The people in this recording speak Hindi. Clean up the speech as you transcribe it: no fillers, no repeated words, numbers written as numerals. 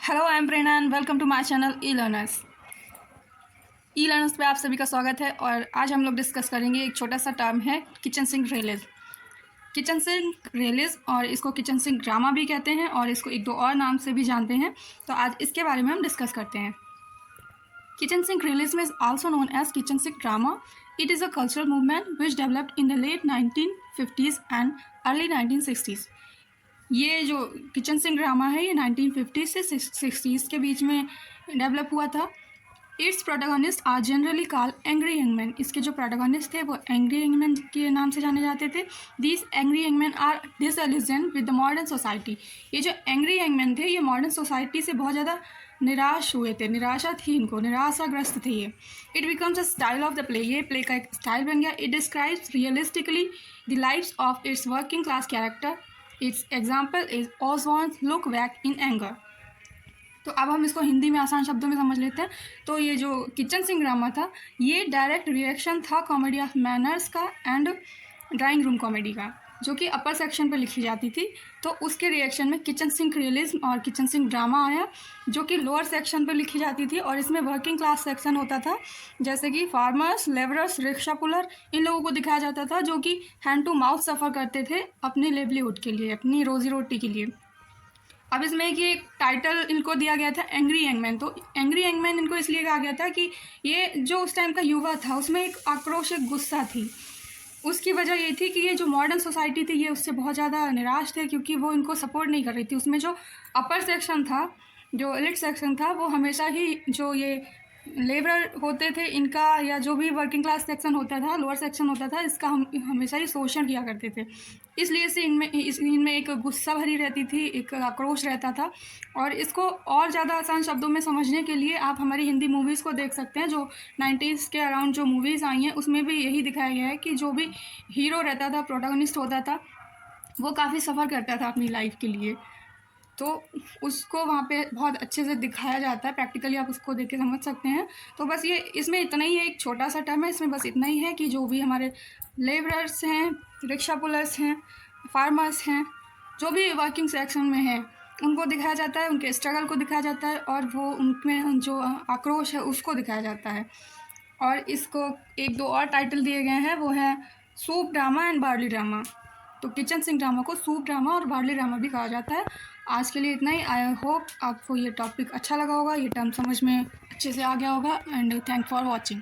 Hello, I am Prerna and welcome to my channel E learners. E learners पे आप सभी का स्वागत है। और आज हम लोग डिस्कस करेंगे एक छोटा सा टर्म है kitchen sink release. Kitchen sink release और इसको किचन सिंक ड्रामा भी कहते हैं और इसको एक दो और नाम से भी जानते हैं। तो आज इसके बारे में हम डिस्कस करते हैं। Kitchen sink release is also known as kitchen sink drama. It is a cultural movement which developed in the late 1950s and early 1960s. ये जो किचन सिंक ड्रामा है ये 1950 से 60s के बीच में डेवलप हुआ था। Its protagonist are generally call angry young man. इसके जो प्रोटोगोनिस्ट थे वो एंग्री यंग मैन के नाम से जाने जाते थे। This angry young man are disillusion with the modern society. ये जो एंग्री यंग मैन थे ये मॉडर्न सोसाइटी से बहुत ज़्यादा निराश हुए थे, निराशा थी इनको, निराशाग्रस्त थे ये। It becomes a style of the play. ये प्ले का एक स्टाइल बन गया। It describes realistically the lifes of its working class character. Its example is Osborne's look back in anger. तो अब हम इसको हिंदी में आसान शब्दों में समझ लेते हैं। तो ये जो किचन सिंक ड्रामा था ये डायरेक्ट रिएक्शन था कॉमेडी ऑफ मैनर्स का एंड ड्राइंग रूम कॉमेडी का, जो कि अपर सेक्शन पे लिखी जाती थी। तो उसके रिएक्शन में किचन सिंक रियलिज्म और किचन सिंक ड्रामा आया, जो कि लोअर सेक्शन पे लिखी जाती थी। और इसमें वर्किंग क्लास सेक्शन होता था, जैसे कि फार्मर्स, लेबरर्स, रिक्शा पुलर, इन लोगों को दिखाया जाता था जो कि हैंड टू माउथ सफ़र करते थे अपने लेवलीहुड के लिए, अपनी रोजी रोटी के लिए। अब इसमें एक टाइटल इनको दिया गया था एंग्री यंग मैन। तो एंग्री यंग मैन इनको इसलिए कहा गया था कि ये जो उस टाइम का युवा था उसमें एक आक्रोश, एक गुस्सा थी। उसकी वजह ये थी कि ये जो मॉडर्न सोसाइटी थी ये उससे बहुत ज़्यादा निराश थे, क्योंकि वो इनको सपोर्ट नहीं कर रही थी। उसमें जो अपर सेक्शन था, जो एलिट सेक्शन था, वो हमेशा ही जो ये लेबर होते थे इनका, या जो भी वर्किंग क्लास सेक्शन होता था, लोअर सेक्शन होता था, इसका हम हमेशा ही शोषण किया करते थे। इसलिए से इनमें एक गुस्सा भरी रहती थी, एक आक्रोश रहता था। और इसको और ज़्यादा आसान शब्दों में समझने के लिए आप हमारी हिंदी मूवीज़ को देख सकते हैं। जो 90s के अराउंड जो मूवीज़ आई हैं उसमें भी यही दिखाया गया है कि जो भी हीरो रहता था, प्रोटोगनिस्ट होता था, वो काफ़ी सफ़र करता था अपनी लाइफ के लिए। तो उसको वहाँ पे बहुत अच्छे से दिखाया जाता है, प्रैक्टिकली आप उसको देख के समझ सकते हैं। तो बस ये इसमें इतना ही है, एक छोटा सा टर्म है, इसमें बस इतना ही है कि जो भी हमारे लेबरर्स हैं, रिक्शा पुलर्स हैं, फार्मर्स हैं, जो भी वर्किंग सेक्शन में हैं, उनको दिखाया जाता है, उनके स्ट्रगल को दिखाया जाता है और वो उनमें जो आक्रोश है उसको दिखाया जाता है। और इसको एक दो और टाइटल दिए गए हैं, वो है soup drama and barley drama. तो किचन सिंक ड्रामा को सूप ड्रामा और बार्ली ड्रामा भी कहा जाता है। आज के लिए इतना ही। आई होप आपको ये टॉपिक अच्छा लगा होगा, ये टर्म समझ में अच्छे से आ गया होगा। And thank for watching.